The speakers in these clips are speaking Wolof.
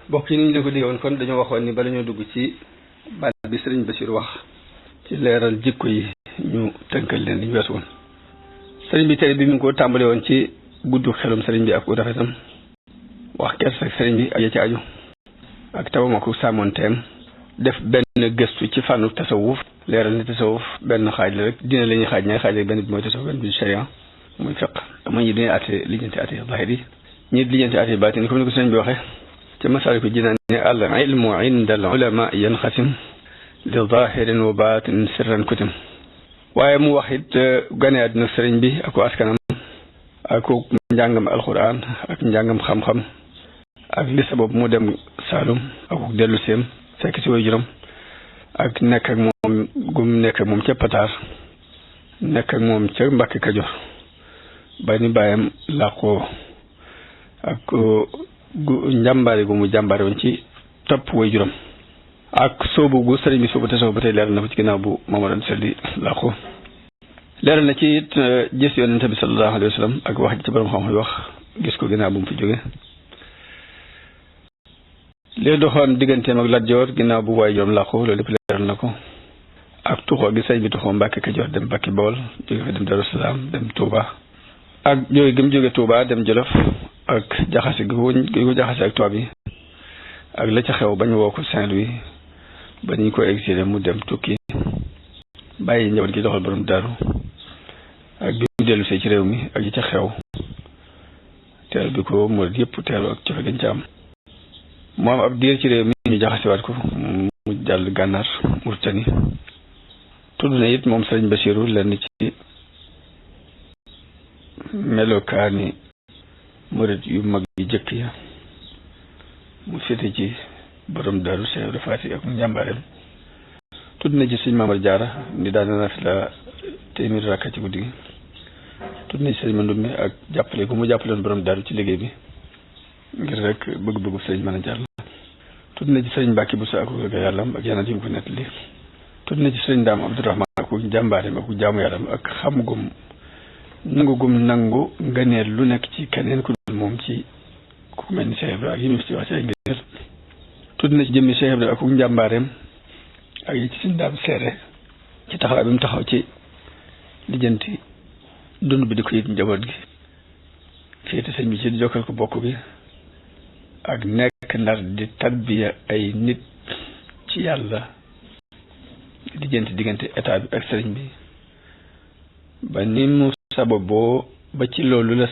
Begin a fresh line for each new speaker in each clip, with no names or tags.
bokk yi ni ñu la ko digge woon kon dañoo waxoon ni bala ñoo dugg ci baat bi sëriñ Bachir wax ci leeral jikko yi ñu tënkal leen li ñu weesu woon. sëriñ bi tere bi mi ngi ko tàmbale woon ci gudd xelum sëriñ bi ak u rafetam wax kersa ak sëriñ bi ak ya ci aju ak tabam ak sàmmonteem def benn gëstu ci fànnu tasawuf leeral ni tasawuf benn xaaj la rek dina la ñuy xaaj ñaari xaaj rek benn bi mooy tasawuf benn bi sharia muy fiq mooy ñi dañuy àtte lijjanti àtte zahir yi ñi lijjanti àtte baatin comme ni ko sëriñ bi waxee ci Masaalikul Jinaan ne al ilmu inda al ulama yanqasim li zahirin wa batin sirran kutim waaye mu wax it gane àddina sëriñ bi ak askanam ak njàngam alquran ak njàngam xam-xam ak li sabab mu dem Saalum ak dellu seem fekk si way juróom ak nekk ak moom gum nekk ak moom ca Pataar nekk ak moom ca Mbàkke Kajoor ba ni bàyyam làqoo ak njàmbaare gu mu jàmbaare woon ci topp way juróom ak soobu gu sëriñ bi soobu te soobu ba tey leeral na ko ci ginnaaw bu Mamadou Selli làqoo leeral na ci it gis yonente bi sallallahu alayhi wa sallam ak wax ji ci borom xam-xam yi wax gis ko ginnaaw bu mu fi jóge li doxoon digganteem ak Lat Joor ginnaaw bu waay juróom làqoo loolu lépp leeral na ko ak tuxoo gi sëriñ bi tuxoo Mbàkke Kajoor dem Mbàkke Bawol jóge fa dem Daru Salaam dem Touba ak jóge gi mu jóge Touba dem Jolof ak jaxase gi ko jaxase ak tubaab yi ak la ca xew bañ woo ko Saint-Louis ba ñu ko exilé mu dem tukki bàyyi njaboot gi doxal borom Daaru ak bi mu dellu see ci réew mi ak yi ca xew teel bi ko murid yëpp teelu ak cofe gañ ca am mu am ab diir ci réew mi ñu jaxasewaat ko mu jàll Gànnaar Mauritanie tudd na it moom Sëriñ Basiru lenn ci melokaani murid yu mag yi jëkk ya mu féete ci borom Daaru Cheikh Ibra Faati ak njàmbaareem tudd na ci sëñ Maamar Jaara ni daana na fi la téeméeri rakka ci guddi gi tudd na ci sëñ Mandumbe ak jàppale gu mu jàppaloon borom Daaru ci liggéey bi ngir rek bëgg-bëggu sëñ mën a jaar la tudd na ci sëñ Mbàkke Buso ak wér ga yàllam ak yeneen yu mu ko nettali tudd na ci sëñ Daam Abdourahmaan ak njàmbaareem ak jaamu yàllam ak xam gum nangu ngëneel lu nekk ci keneen ku dul moom ci ku mel ni Cheikh Ibra ak yi mu ci wax ci ay ngëneel tudd na ci jëmmi Cheikh Ibra ak njàmbaareem ak yi ci suñ daam seere ci taxawaay bi mu taxaw ci lijjanti dund bi di ko yit njaboot gi féete sëñ bi ci di jokkal ko bokk bi ak nekk ndar di tarbiya ay nit ci yàlla lijjanti diggante état bi ak sëriñ bi ba ni mu sababoo ba ci loolu la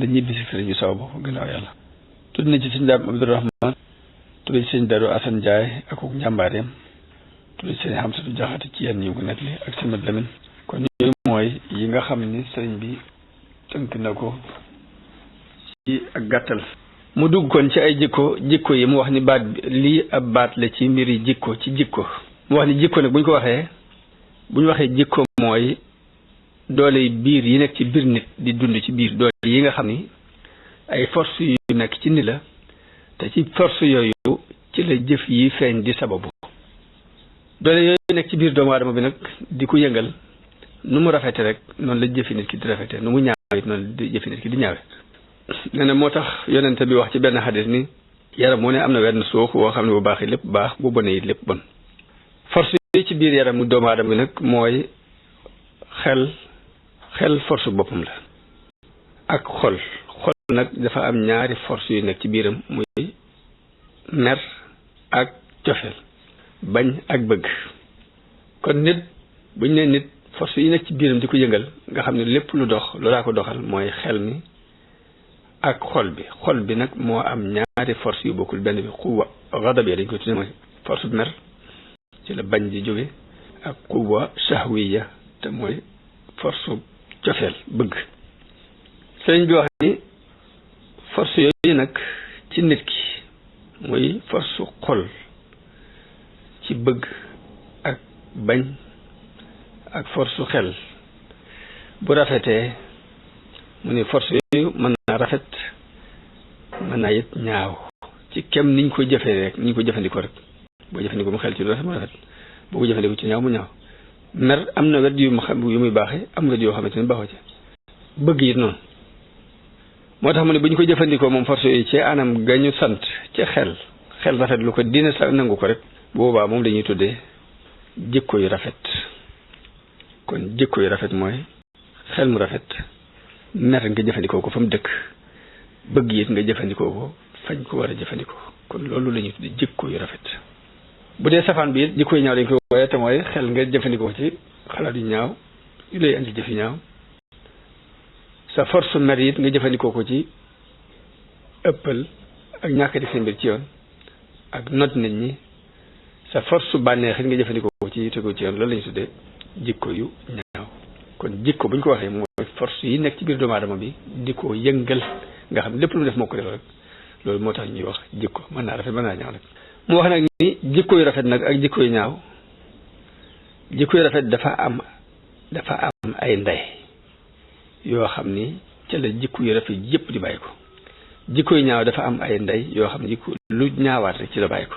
ñibbi si sëriñ bi sababoo gannaaw yàlla tudd na ci sëñ daam Abdourahmaan tudd ci sëñ Daru Asan Njaay ak njàmbaareem tudd ci sëñ Xamsatu Jaxate ci yenn yu ko nettali ak sëñ Mat Lamin kon yooyu mooy yi nga xam ni sëriñ bi tënk na ko ci ak gàttal mu dugg kon ci ay jikko yi mu wax ni baat bi lii ab baat la ci mbiri jikko ci jikko mu wax ni jikko nag bu ñu waxee jikko mooy doole biir yi nekk ci biir nit di dund ci biir doole yi nga xam ni ay force yu nekk ci nit la te ci force yooyu ci la jëf yi feeñ di sababu doole yooyu nekk ci biir doomu aadama bi nag di ko yëngal nu mu rafete rek noonu la jëfi nit ki di rafete nu mu ñaawe it noonu la jëfi nit ki di ñaawe nee na moo tax yonente bi wax ci benn xadis ni yaram moo ne am na wenn suux woo xam ne bu baax yi lépp baax bu bonee it lépp bon force yi ci biir yaramu doomu aadama bi nag mooy xel force boppam la ak xol nag dafa am ñaari force yu nekk ci biiram muy mer ak cofeel bañ ak bëgg kon nit buñ ne nit force yi nekk ci biiram di ko yëngal nga xam ne lépp lu dox loolaa ko doxal mooy xel mi ak xol bi nag moo am ñaari force yu bokkul benn bi quwwa ghadab ya dañ ko tudde mooy force bu mer ci la bañ di jóge ak quwwa shahwiya te mooy force cofeel bëgg sëriñ bi wax ni force yooyu nag ci nit ki muy force xol ci bëgg ak bañ ak force xel bu rafetee mu ni force yooyu mën naa rafet mën naa it ñaaw ci kem niñ ko jëfee rek niñ ko jëfandikoo rek boo jëfandikoo mu xel ci lu rafet mu rafet boo ko jëfandikoo ci ñaaw mu ñaaw mer am na wet yu muy baaxee am wet yoo xamante ne baaxoo ci bëgg it noonu moo tax mu ne bu ñu ko jëfandikoo moom force yi ci anam ga ñu sant ci xel rafet lu ko dina sa nangu ko rek boobaa moom lañuy tuddee jikko yu rafet kon jikko yu rafet mooy xel mu rafet mer nga jëfandikoo ko fa mu dëkk bëgg it nga jëfandikoo ko fañ ko war a jëfandikoo kon loolu la ñuy tuddee jikko yu rafet bu dee safaan bi it jikko yu ñaaw dañ koy wooye te mooy xel nga jëfandikoo ci xalaat yu ñaaw yu lay andi jëf yu ñaaw sa force mer it nga jëfandikoo ko ci ëppal ak ñàkk def seen mbir ci yoon ak not nit ñi sa force bànneex it nga jëfandikoo ko ci tegu ci yoon loolu la ñu tuddee jikko yu ñaaw kon jikko bu ñu ko waxee mooy force yi nekk ci biir doomu aadama bi di ko yëngal nga xam lépp lu mu def moo ko def rek loolu moo tax ñuy wax jikko mën naa rafet mën naa ñaaw rek mu wax nag ni jikko yu rafet nag ak jikko yu ñaaw jikko yu rafet dafa am ay ndey yoo xam ni ca la jikko yu rafet yëpp di bàyyi ko jikko yu ñaaw dafa am ay ndey yoo xam ni lu ñaawaat rek ci la bàyyi ko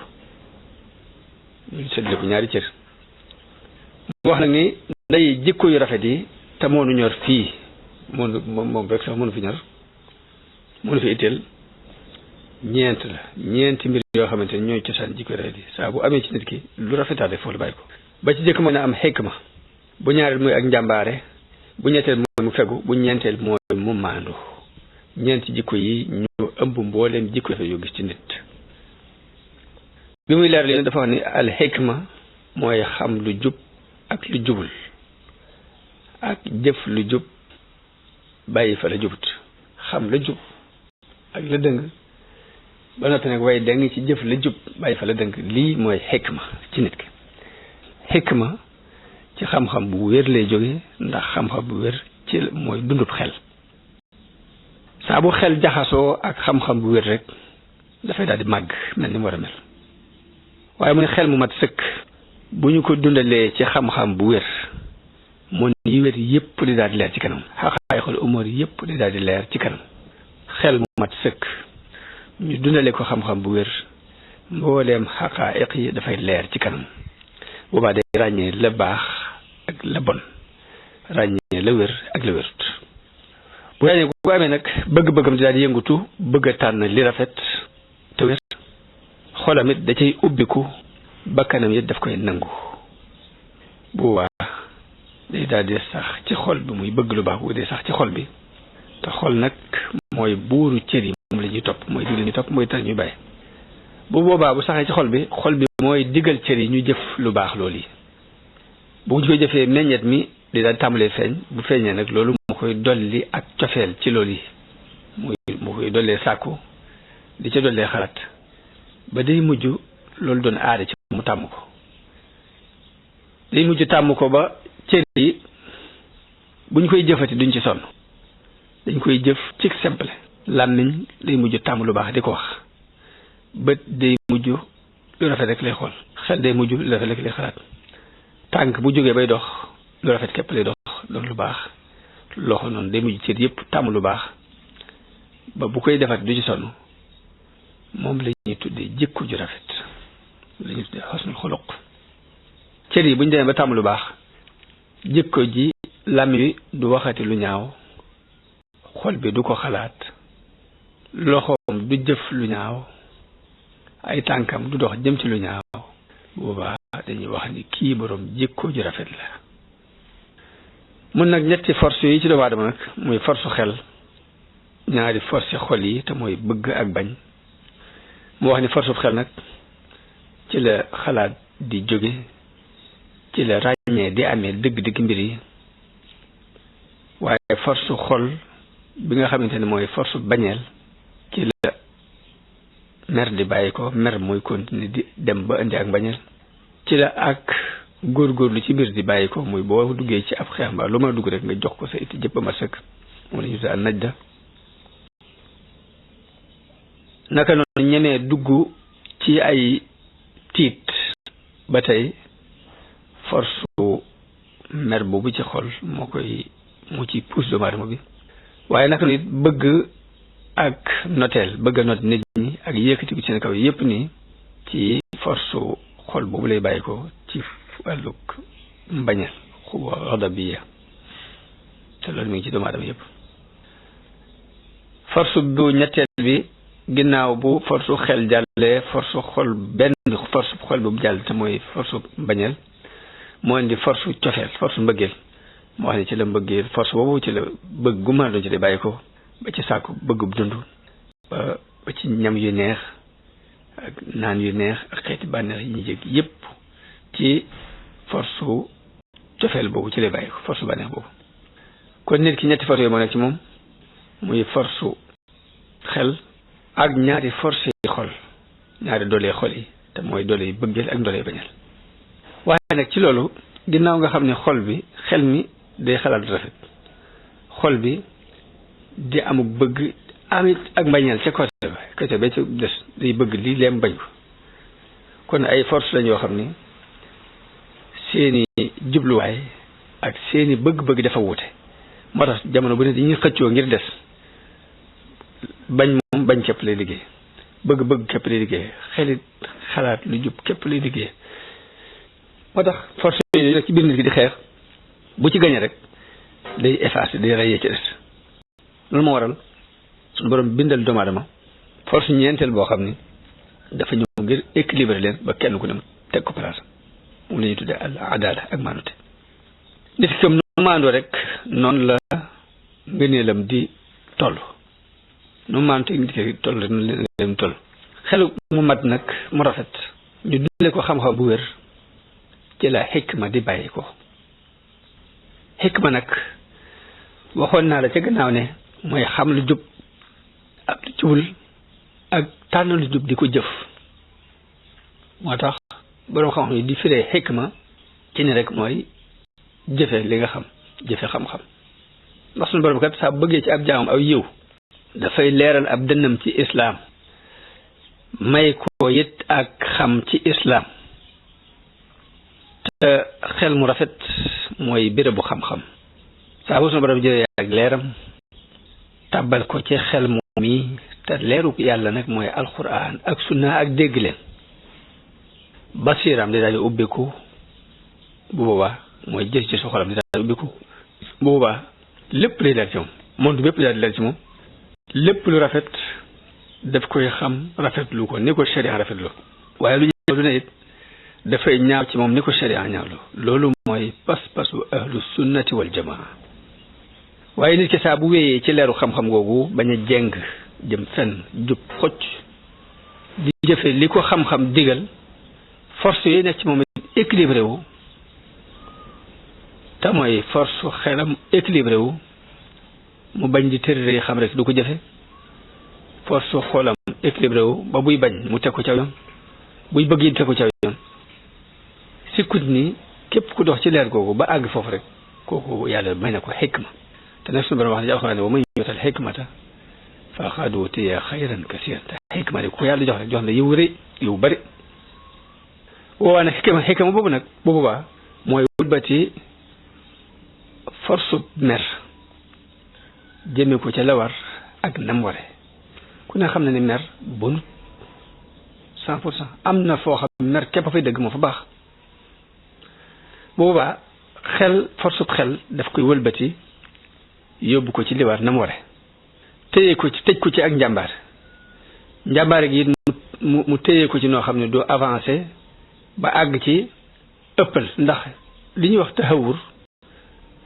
ñu seddale ko ñaari cër mu wax nag ni ndey jikko yu rafet yi te moonu ñor fii moom rek sax mënu fi ñor mënu fi itteel ñeenti mbir yoo xamante ne ñooy cosaan jikko yu rafet yi saa bu amee ci nit ki lu rafetaat rek foofu la bàyyi ko ba ci jëkk mooy na am xikma bu ñaareel mooy ak njàmbaare bu ñetteel mooy mu fegu bu ñeenteel mooy mu maandu ñeenti jikko yi ñu ëmb mbooleem jikko yu gis ci nit bi muy leer li dafa wax ni al xikma mooy xam lu jub ak lu jubul ak jëf lu jub bàyyi fa la jubut xam la jub ak la dëng ba noppi nag waaye dëng ci jëf la jub bàyyi fa la dëng lii mooy xikma ci nit ki xikma ci xam-xam bu wér lay jóge ndax xam-xam bu wér ci mooy dundub xel saa bu xel jaxasoo ak xam-xam bu wér rek dafay daal di màgg mel ni mu war a mel waaye mu ne xel mu mat sëkk bu ñu ko dundalee ci xam-xam bu wér mun yi wér yëpp di daal di leer ci kanam xaqaayiqul umur yëpp di daal di leer ci kanam xel mu mat sëkk ñu dundalee ko xam-xam bu wér mbooleem xaqaayiq yi dafay leer ci kanam boobaa day ràññee la baax ak la bon ràññee la wér ak la wérut bu ràññee bu amee nag bëgg-bëggam di daal di yëngutu bëgg a tànn li rafet te wér xolam it da cay ubbiku bakkanam it daf koy nangu boobaa day daal di sax ci xol bi muy bëgg lu baax bu dee sax ci xol bi te xol nag mooy buuru cër yi moom la ñuy topp mooy digal ñu topp mooy tax ñuy bàyyi bu boobaa bu saxee ci xol bi mooy digal cër yi ñu jëf lu baax loolu yi bu ñu koy jëfee meññet mi di daal tàmbalee feeñ bu feeñee nag loolu mu koy dolli ak cofeel ci loolu yi mu koy dollee sàkku di ca dollee xalaat ba day mujj loolu doon aada ci mu tàmm ko day mujj tàmm ko ba cër yi bu ñu koy jëfati duñ ci sonn dañ koy jëf ci simple làmmiñ day mujj tàmm lu baax di ko wax bët day mujj lu rafet rek lay xool xel day mujj lu rafet rek lay xalaat tànk bu jógee bay dox lu rafet képp lay dox lu baax loxo noonu day mujj cër yëpp tàmm lu baax ba bu koy defat du ci sonn moom la ñuy tuddee jikko ju rafet la ñuy tuddee xosnul xuluq cër yi bu ñu demee ba tàmm lu baax jikko ji làmmiñ wi du waxati lu ñaaw xol bi du ko xalaat loxoom du jëf lu ñaaw ay tànkam du dox jëm ci lu ñaaw boobaa dañuy wax ni kii borom jikko ju rafet la mun nag ñetti force yi ci doomu aadama nag muy force xel ñaari force xol yi te mooy bëgg ak bañ mu wax ni force xel nag ci la xalaat di jóge ci la ràññee di amee dëgg-dëgg mbir yi waaye force xol bi nga xamante ne mooy force bañeel ci la mer di bàyyi ko mer mooy continuer di dem ba indi ak bañeel ci la ak góorgóorlu ci mbir di bàyyi ko muy boo duggee ci ab xeex mbaa lu ma dugg rek nga jox ko sa itti jëpp ba ma sëkk moom la ñu tuddee najda naka noonu ñemee dugg ci ay tiit ba tey force mer boobu ci xol moo ci pousse doomu aadama bi waaye naka nit bëgg ak noteel bëgg a not nit ñi ak yëkkati ko seen kaw yépp nii ci force xol boobu lay bàyyi ko ci wàllug mbañal xadabiya te loolu mi ngi ci doomu aadama yépp force bu ñetteel bi ginnaaw bu force xel jàllee force xol benn force xol bu jàll te mooy force mbañal moo indi force cofeel force mbëggeel moo wax ne ci la mbëggeel force boobu ci la bëgg gu mën a doon ci di bàyyi ko ba ci sàkku bëggub dund ba ci ñam yu neex ak naan yu neex ak xeeti bànneex yi ñu jég yépp ci force cofeel boobu ci lay bàyyi ko force bànneex boobu kon nit ki ñetti force yooyu moo nekk ci moom muy force xel ak ñaari force yi xol ñaari doole xol yi te mooy doole yi bëggeel ak doole yi bañal waaye nag ci loolu ginnaaw nga xam ne xol bi xel mi day xalaat rafet xol bi di amuk bëgg amit ak mbañal ca côté ba ca des day bëgg lii leem bañ ko kon ay force lañ yoo xam ni seeni jubluwaay ak seeni bëgg-bëgg dafa wute moo tax jamono bu ne dañuy xëccoo ngir des bañ moom bañ képp lay liggéey bëgg-bëgg képp lay liggéey xelit xalaat lu jub képp lay liggéey moo tax force yooyu nag ci biir nit ki di xeex bu ci gañe rek day effacer day rayee ci des loolu moo waral suñu borom bindal doomu aadama force ñeenteel boo xam ni dafa ñëw ngir équilibrer leen ba kenn ku ne teg ko place moom la ñuy tuddee al adala ak maanute nit ki comme nu maandoo rek noonu la ngëneelam di toll nu maanute nit ki toll rek noonu leen toll xelu mu mat nag mu rafet ñu dundale ko xam-xam bu wér ci la xikma di bàyyi ko xikma nag waxoon naa la ca gannaaw ne mooy xam lu jub ak lu jubul ak tànn lu jub di ko jëf moo tax boroom xam-xam yi di firee xikma ci ne rek mooy jëfe li nga xam jëfe xam-xam ndax suñu borom kat saa bëggee ci ab jaamam aw yiw dafay leeral ab dënnam ci islaam may ko it ak xam ci islaam te xel mu rafet mooy bérébu xam-xam saa bu suñu borom jëlee ak leeram tàbbal ko ci xel moom yi te leeru yàlla nag mooy alquran ak sunna ak dégg leen basiram di daal di ubbiku bu boobaa mooy jëf ci xolam di daal di ubbiku bu boobaa lépp lay leer ci moom monde bépp daal di leer ci moom lépp lu rafet daf koy xam rafetlu ko ni ko sharia rafetlu waaye lu ñaaw lu ne it dafay ñaaw ci moom ni ko sharia ñaawlu loolu mooy pas-pasu ahlu sunnati wal jamaa waaye nit ki saa bu wéyee ci leeru xam-xam googu bañ a jeng jëm fenn jub xocc di jëfe li ko xam-xam digal force yi nekk ci moom équilibré wu te mooy force xelam équilibré wu mu bañ di tërëre xam rek du ko jëfe force xoolam équilibré wu ba buy bañ mu teg ko ca yoon buy bëgg yi teg ko ca yoon sikkut ni képp ku dox ci leer googu ba àgg foofu rek kooku yàlla may na ko xikma te nag suñu borom wax ne ci alxuraan wa man yu'tal xikmata faqad uutiya xayran kasiiran te xikma de ku yàlla jox rek jox na yiw rëy yiw bari woowaa nag xikma boobu nag bu boobaa mooy wëlbati force mer jëme ko ca la war ak nam ware ku ne xam na ni mer bonut 100% am na foo xam mer képp a fay dëgg moo fa baax boobaa xel force xel daf koy wëlbati yóbbu ko ci li war nam ware téye ko ci tëj ko ci ak njàmbaare gi mu téye ko ci noo xam ne doo avancé ba àgg ci ëppal ndax li ñuy wax taxawur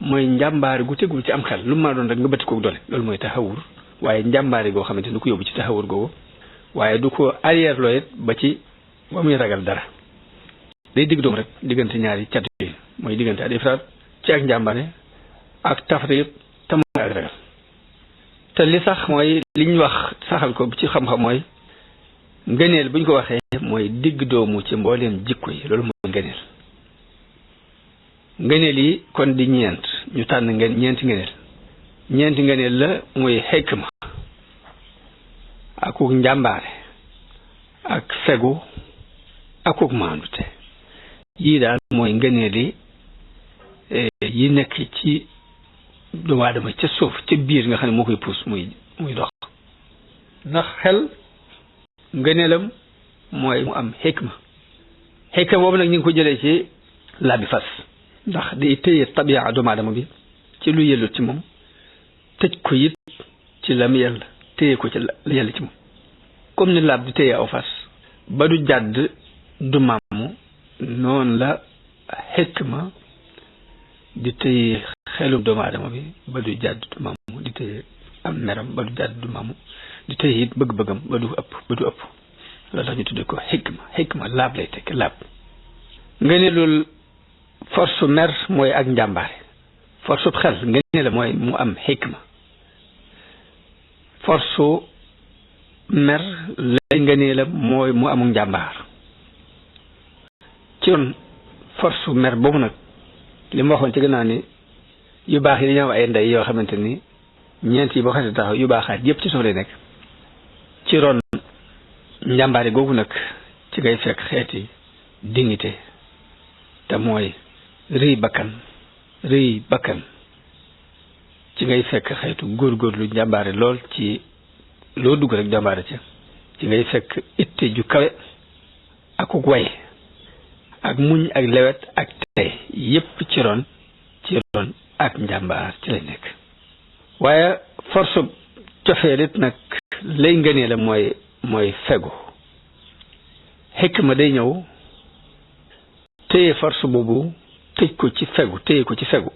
mooy njàmbaare gu tegul ci am xel lu mu mën a doon rek nga bëtt ko doole loolu mooy taxawur waaye njàmbaare goo xamante du ko yóbbu ci taxawur googu waaye du ko arrière looyet ba ci ba muy ragal dara day digg doom rek diggante ñaari cat yi mooy diggante al ifraat ci ak njàmbaare ak tafriit te mooy ak ragal te li sax mooy li ñu wax saxal ko ci xam-xam mooy ngëneel bu ñu ko waxee mooy digg doomu ci mbooleem jikko yi loolu mooy ngëneel yi kon di ñeent ñu tànn ñeenti ngëneel la mooy xikma akuk njàmbaare ak fegu akuk maandute yii daal mooy ngëneel yi nekk ci doomu aadama ca suuf ca biir nga xam ne moo koy puus muy dox ndax xel ngëneelam mooy mu am xikma boobu nag ñu ngi ko jëlee ci làbbi fas ndax day téye tabiya doomu aadama bi ci lu yellut ci moom tëj ko it ci lam yàlla téye ko ci la yàlla ci moom comme ni laab di téye aw fas ba du jàdd du màmmu noonu la xikma di téye xelum doomu aadama bi ba du jàdd du màmmu di téye am meram ba du jàdd du màmmu di téye it bëgg-bëggam ba du ëpp loolu tax ñu tuddee ko xikma laab lay tekk laab nga ne loolu force mer mooy ak njàmbaare force xel nga ne la mooy mu am xikma force mer lay nga ne la mooy mu amul njàmbaar ci yoon force mer boobu nag li ma waxoon ci gannaaw ni yu baax yi dañoo am ay ndey yoo xamante ni ñeent yi boo xasee taxaw yu baaxaat yëpp ci suuf lay nekk ci ron njàmbaare googu nag ci ngay fekk xeeti dignité te mooy rëy bakkan ci ngay fekk xeetu góorgóorlu njàmbaare lool ci loo dugg rek jàmbaare ci ngay fekk itte ju kawe akuk way ak muñ ak lewet ak tey yépp ci ron ak njàmbaar ci lay nekk waaye force cofeelit nag lay ngënee la mooy fegu xikma day ñëw téye force boobu téye ko ci fegu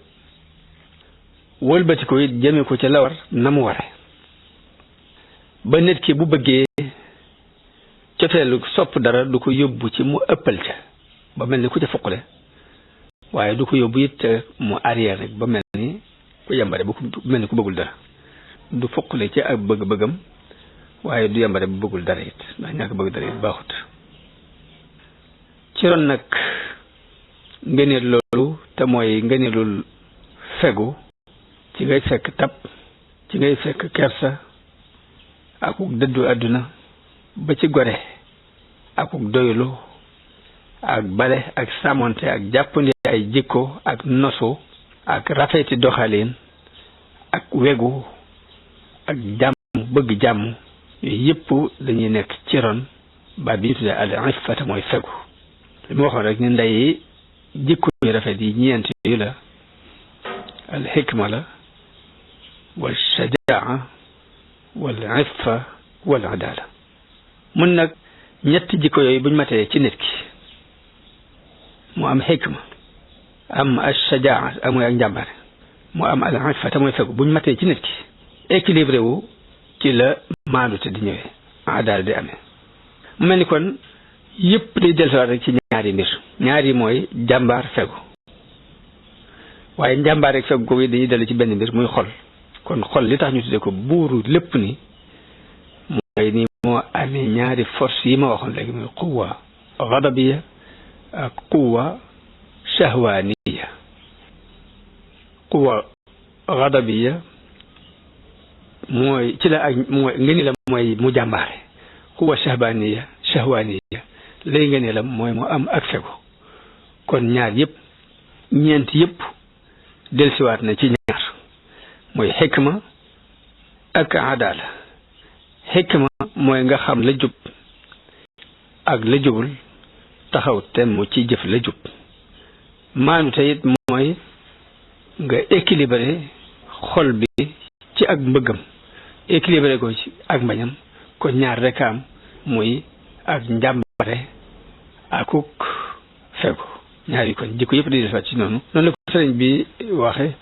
wëlbati ko it jëme ko ci lawar na mu ware ba nit ki bu bëggee cofeelu sopp dara du ko yóbbu ci mu ëppal ca ba mel ni ku ca fuqale waaye du ko yóbbu it mu arrière rek ba mel ni ku yambare bu mel ni ku bëggul dara du fuqale ci ak bëgg-bëggam waaye du yambare bu bëggul dara it ndax ñàkk bëgg dara it baaxut ci ron nag ngëneel loolu te mooy ngëneelul fegu ci ngay fekk tab ci ngay fekk kersa akuk dëddu àdduna ba ci gore akuk doylu ak bale ak sàmmonte ak jàppandi ay jikko ak nosu ak rafeti doxalin ak wegu ak jàmm bëgg jàmm yooyu yëpp dañuy nekk ci ron baat bi ñu tuddee al iffata mooy fegu li ma waxoon rek ni ndey jikko yu rafet yi ñeent yu la al xikma la wal shajaa wal iffa wal adala mun nag ñetti jikko yooyu buñ matee ci nit ki mu am xikma am al shajaa mooy ak njàmbare mu am al iffa te mooy fegu buñ matee ci nit ki équilibré wu ci la maandute di ñëwee adala di amee mu mel ni kon yëpp day dellusiwaat rek ci ñaari mbir ñaari mooy jàmbaar fegu waaye njàmbaar rek fegu ko dañuy dellu ci benn mbir muy xol kon xol li tax ñu tuddee ko buuru lépp ni mooy ni moo amee ñaari force yi ma waxoon léegi muy quwa ghadabiya ak quwa shahwaniya quwa ghadabiya mooy ci la ak mooy ngeen la mooy mu jàmbaare quwa shahwaniya lay ngeen la mooy mu am ak fegu kon ñaar yëpp ñeent yëpp delsiwaat na ci ñaar mooy xikma ak adala xikma mooy nga xam la jub ak la jubul taxaw temm ci jëf la jub maanu tayit mooy nga équilibré xol bi ci ak mbëggam équilibré ko ci ak mbañam kon ñaar rek am muy ak njàmbare akuk fegu ñaar yi kon jikko yëpp di defaat ci noonu la ko sëriñ bi waxe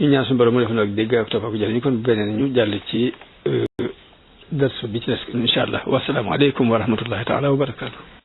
ñu ñaan suñu borom mu def nag dégg ak topp ak jël ñu kon beneen ñu jàll ci darsu bi ci des incha allah wasalaamu aleykum wa rahmatullahi taala wa barakatuh